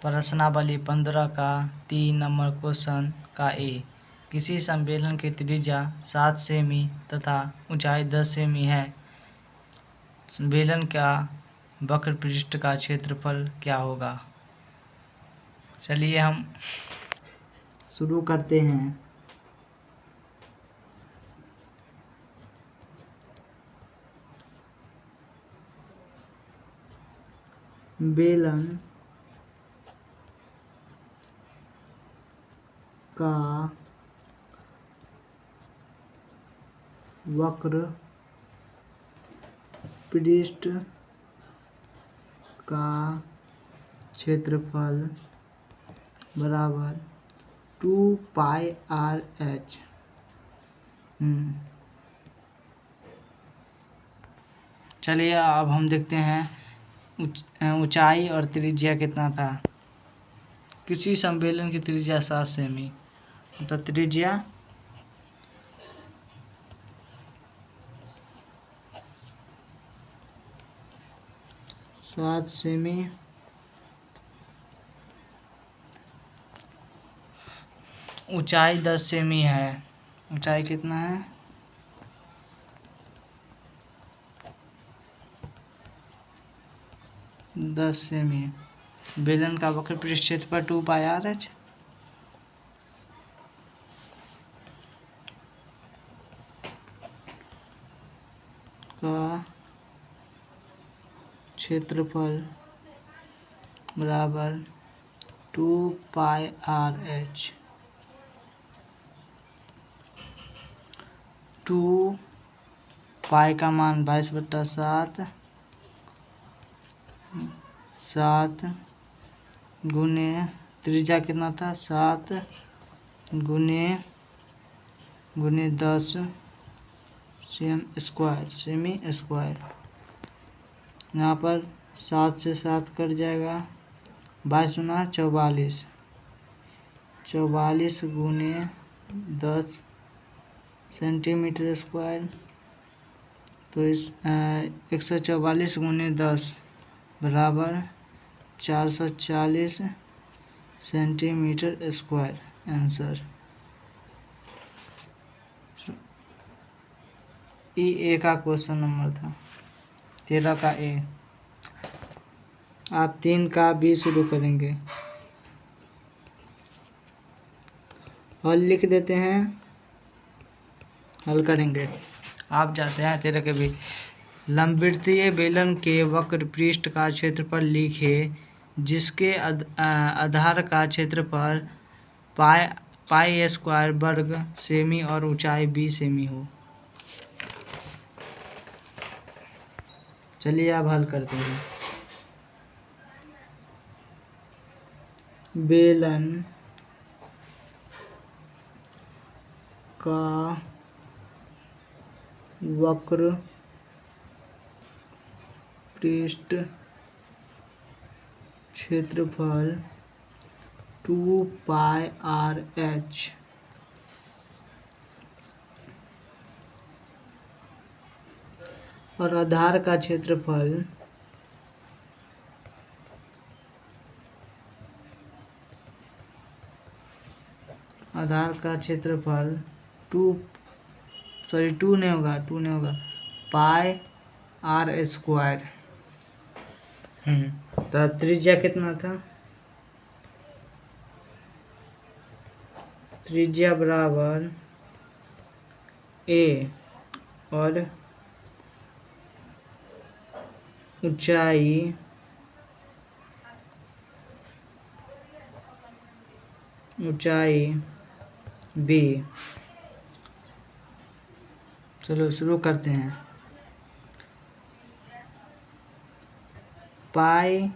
प्रश्नावली 15 का 3 number question का ए। किसी संमेलन की त्रिज्या 7 सेमी तथा ऊंचाई 10 सेमी है। संमेलन का वक्र पृष्ठ का क्षेत्रफल क्या होगा? चलिए हम शुरू करते हैं। बेलन का वक्र पृष्ठ का क्षेत्रफल बराबर 2πr/h। चलिए अब हम देखते हैं ऊंचाई और त्रिज्या कितना था। किसी संमेलन की त्रिज्या 7 सेमी, तो त्रिज्या 7 सेमी ऊंचाई 10 सेमी है। ऊंचाई कितना है? 10 सेमी। बेलन का वक्र पृष्ठ क्षेत्रफल 2πr/h। का क्षेत्रफल बराबर 2πr/h। 2 पाई का मान 22/7 7 गुने त्रिज्या कितना था? 7 गुने 10 सेमी स्क्वायर। यहाँ पर 7 से 7 कट जाएगा। 22 गुना 44 गुने 10 सेंटीमीटर स्क्वायर। तो इस 144 गुने 10 बराबर 440 सेंटीमीटर स्क्वायर आंसर। ए का क्वेश्चन नंबर था 13 का ए। आप 3 का बी शुरू करेंगे। हल लिख देते हैं, हल करेंगे। आप जाते हैं 13 के बी। लंबवृत्तीय बेलन के वक्र पृष्ठ का क्षेत्रफल लिखे जिसके आधार का क्षेत्रफल पाई स्क्वायर वर्ग सेमी और ऊंचाई 20 सेमी हो। चलिए अब हल करते हैं। बेलन का वक्र पृष्ठ क्षेत्रफल 2πr/h और आधार का क्षेत्रफल 2 नहीं होगा पाई r स्क्वायर। तो त्रिज्या कितना था? त्रिज्या बराबर a और ऊंचाई b। चलो शुरू करते हैं। पाई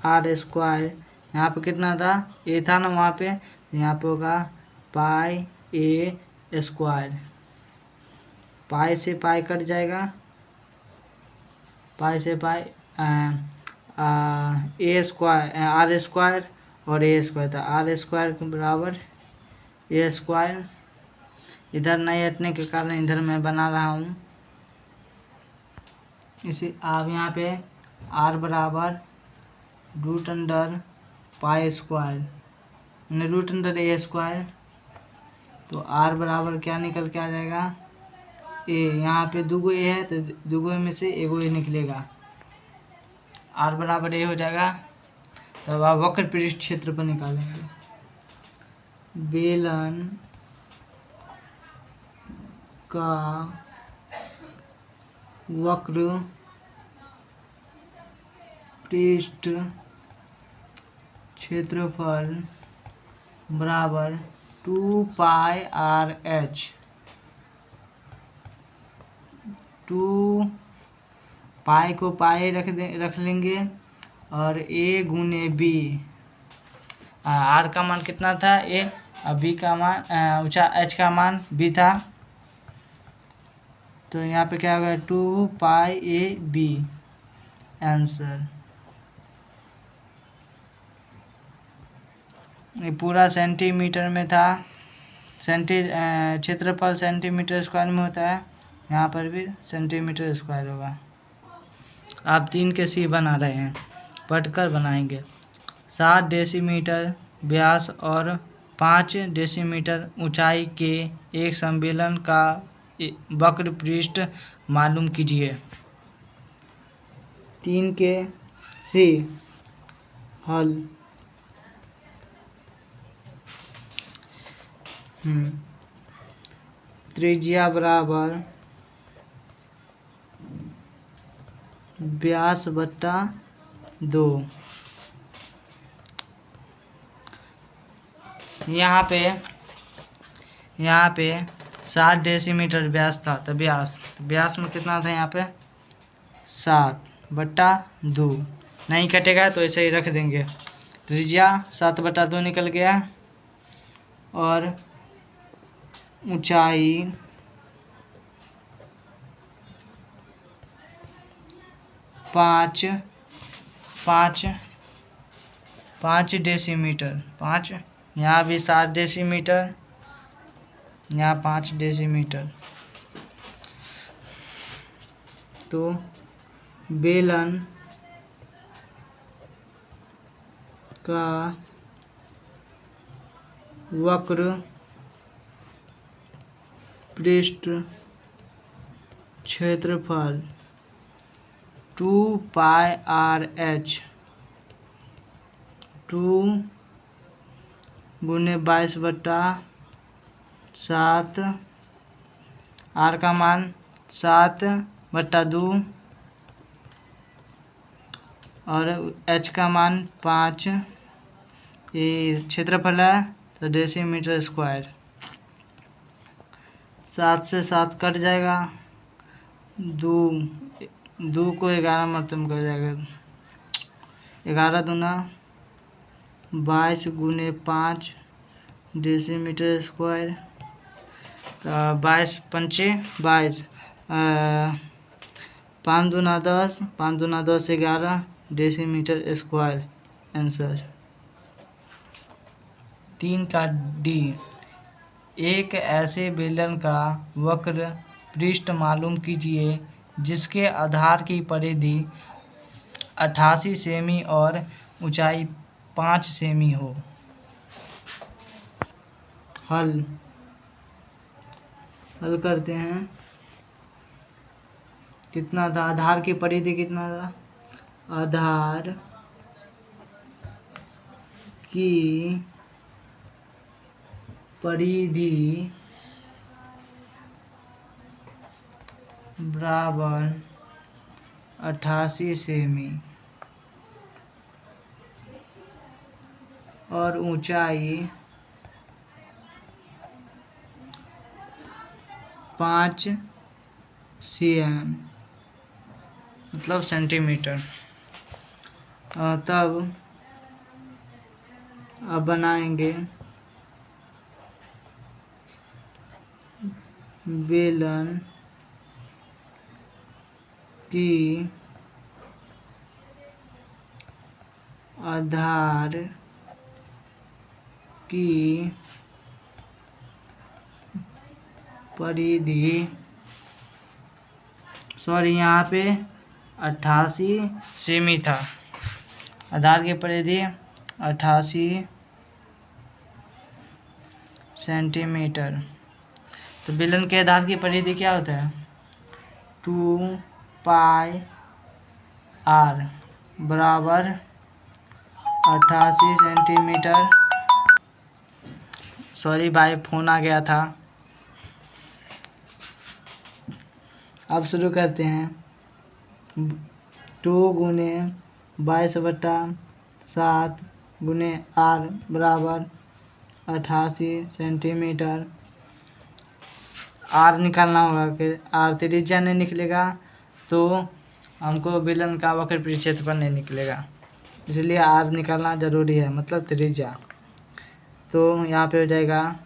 r स्क्वायर यहाँ पे कितना था? ए था ना वहाँ पे, यहाँ पे होगा पाई a स्क्वायर। पाई से पाई कट जाएगा। पाई से पाई ए स्क्वायर आर स्क्वायर और ए स्क्वायर था। आर स्क्वायर के बराबर ए स्क्वायर। इधर नहीं हटने के कारण इधर मैं बना रहा हूँ। इसी आप यहाँ पे आर बराबर root under pi square, root under a square. तो आर बराबर क्या निकल के आ जाएगा, ए। यहाँ पे दूगो ए है तो दूगो में से एगो ए निकलेगा, आर बराबर ए हो जाएगा। तब आप वक्र पृष्ठ क्षेत्र पर निकालेंगे। बेलन का वक्र पृष्ठ क्षेत्रफल बराबर 2 पाई आर एच। 2 पाई को पाई रख लेंगे और ए गुने बी। आर का मान कितना था, ए, और बी का मान एच का मान बी था। तो यहाँ पे क्या होगा, 2 पाई ए बी आंसर। ये पूरा सेंटीमीटर में था, क्षेत्रफल सेंटीमीटर स्क्वायर में होता है, यहाँ पर भी सेंटीमीटर स्क्वायर होगा। आप 3 के सी बना रहे हैं, पढ़कर बनाएंगे। 7 डेसीमीटर व्यास और 5 डेसीमीटर ऊंचाई के एक सम्मेलन का वक्र पृष्ठ मालूम कीजिए। 3 के सी हल। त्रिज्या बराबर व्यास बट्टा 2। यहाँ पे 7 डेसीमीटर व्यास था, तो व्यास में कितना था, यहाँ पे 7/2। नहीं कटेगा तो ऐसे ही रख देंगे। त्रिज्या 7/2 निकल गया और ऊंचाई 5 डेसीमीटर। 5, यहाँ भी 7 डेसीमीटर, यहाँ 5 डेसीमीटर। तो बेलन का वक्र पृष्ठ क्षेत्रफल 2 पाई आर एच। 2 गुने 22/7, आर का मान 7/2 और एच का मान 5। ये क्षेत्रफल है तो डेसीमीटर स्क्वायर। 7 से 7 कट जाएगा, 2 को 11 मरतब कर जाएगा। 11 दूना 22 गुने 5 डेसीमीटर स्क्वायर। तो 22 पंचे 22, 5 दूना 10, 5 दूना 10, 11 डेसीमीटर स्क्वायर आंसर। 3 का डी। एक ऐसे बेलन का वक्र पृष्ठ मालूम कीजिए जिसके आधार की परिधि 88 सेमी और ऊंचाई 5 सेमी हो। हल करते हैं। कितना था, आधार की परिधि कितना था, आधार की परिधि बराबर 88 सेमी और ऊंचाई 5 cm मतलब सेंटीमीटर। तब अब बनाएंगे बेलन की आधार की परिधि, सॉरी यहाँ पे 88 सेमी था, आधार की परिधि 88 सेंटीमीटर। तो बेलन के आधार की परिधि क्या होता है? 2πr बराबर 88 सेंटीमीटर। सॉरी भाई, फ़ोन आ गया था। अब शुरू करते हैं। 2 गुने 22/7 गुने r बराबर 88 सेंटीमीटर। r निकालना होगा कि r त्रिज्या नहीं निकलेगा तो हमको बेलन का वक्र परिक्षेत्रफल नहीं निकलेगा, इसलिए r निकालना ज़रूरी है, मतलब त्रिज्या। तो यहाँ पे हो जाएगा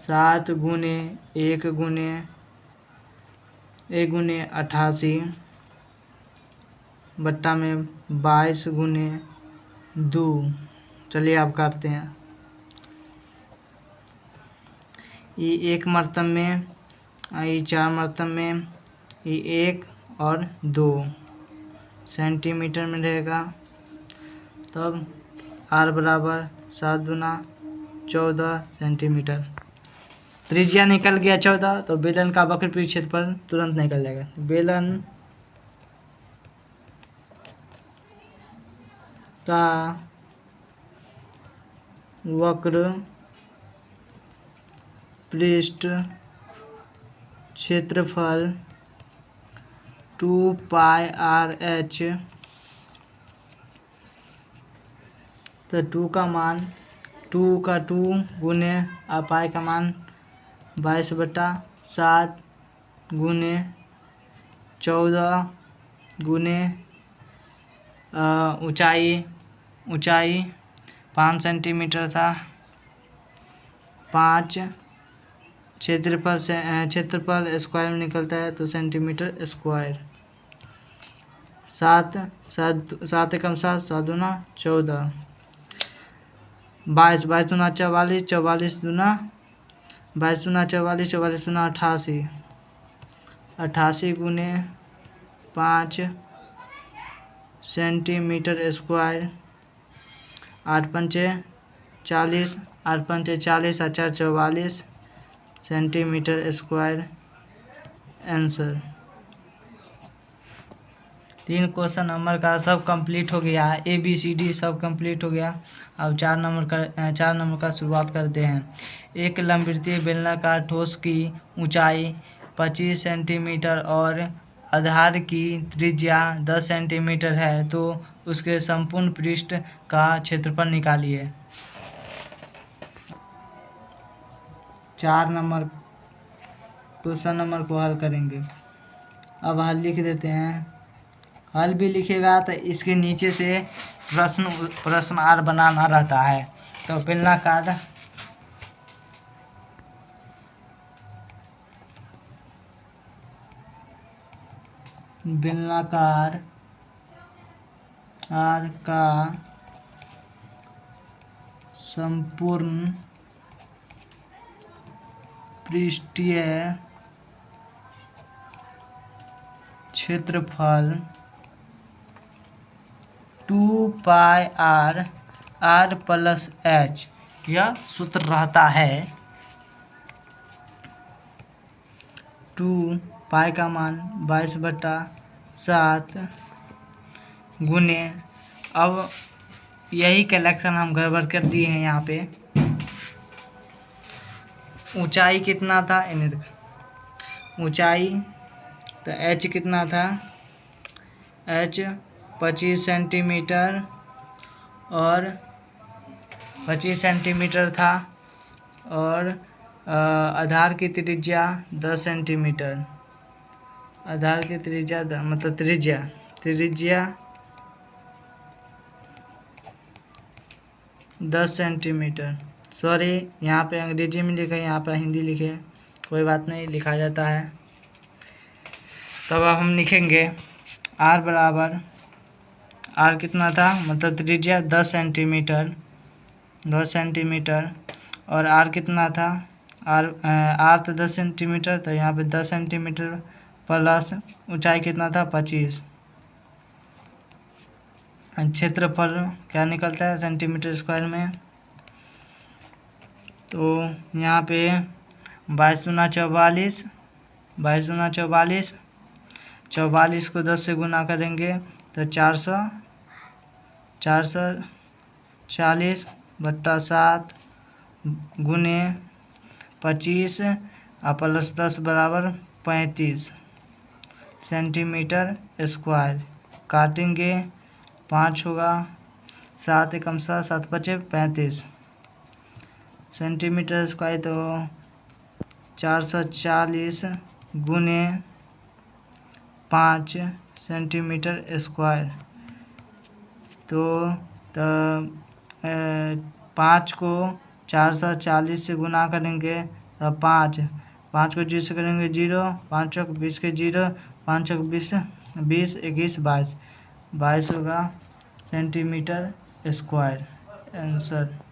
7 गुने 1 गुने 88 बट्टा में 22 गुने 2। चलिए आप काटते हैं। ये 1 मरतब में, ये 4 मरतब में, ये 1 और 2 सेंटीमीटर में रहेगा। तब r बराबर 7 गुना 14 सेंटीमीटर। त्रिज्या निकल गया 14, तो बेलन का वक्र परिक्षेत्रफल तुरंत निकल जाएगा। बेलन का वक्र पृष्ठ क्षेत्रफल 2πrh। तो 2 का मान 2 गुने पाई का मान 22/7 गुने 14 गुने ऊंचाई 5 सेंटीमीटर था। 5 क्षेत्रफल स्क्वायर में निकलता है तो सेंटीमीटर स्क्वायर। 7 एकम 7, 7 दूना 14, 22 दूना 44, 44 दूना 22 दूना 44, 44 दूना 88, 88 गुने 5 सेंटीमीटर स्क्वायर। 8 पंचे 40, 8 पंचे 40, 4 44 centimetre square answer. 3 question number का सब कंप्लीट हो गया है। ABCD सब कंप्लीट हो गया। अब 4 नंबर का शुरुआत करते हैं। एक लंबवृत्तीय बेलनाकार ठोस की ऊंचाई 25 सेंटीमीटर और आधार की त्रिज्या 10 सेंटीमीटर है, तो उसके संपूर्ण पृष्ठ का क्षेत्रफल निकालिए। 4 नंबर क्वेश्चन नंबर को हल करेंगे। अब हल लिख देते हैं। हल भी लिखेगा तो इसके नीचे से प्रश्न आर बनाना रहता है। तो बेलनाकार आर का संपूर्ण पृष्ठीय क्षेत्रफल 2πr r + h। यह सूत्र रहता है 2 पाई का मान 22/7 गुने, अब यही कलेक्शन हम गड़बड़ कर दिए हैं। यहाँ पे ऊंचाई कितना था, इन्हें देखो ऊंचाई, तो h कितना था, h 25 सेंटीमीटर और 25 सेंटीमीटर था, और आधार की त्रिज्या 10 सेंटीमीटर। आधार की त्रिज्या मतलब त्रिज्या 10 सेंटीमीटर। सॉरी, यहाँ पे अंग्रेजी में लिखा है, यहाँ पर हिंदी लिखे, कोई बात नहीं, लिखा जाता है। तब अब हम लिखेंगे r बराबर, r कितना था, मतलब त्रिज्या 10 सेंटीमीटर और r कितना था, r तो 10 सेंटीमीटर, तो यहाँ पे 10 सेंटीमीटर प्लस ऊंचाई कितना था 25। क्षेत्रफल क्या निकलता है सेंटीमीटर स्क्वायर में, तो यहाँ पे 22×44, 22×44, 44 को 10 से गुना करेंगे तो 440/7 गुने 25 और प्लस 10 बराबर 35 सेंटीमीटर स्क्वायर। काटेंगे 5 होगा, 7 एकम 7, 7 बचे 35 सेंटीमीटर स्क्वायर, तो 440 गुने 5 सेंटीमीटर स्क्वायर। तो 5 को 440 से गुना करेंगे तो 5 को 0 से करेंगे 0, 5 चौक 20 के 0, 5 चौक 20, 20 21 22 होगा सेंटीमीटर स्क्वायर आंसर।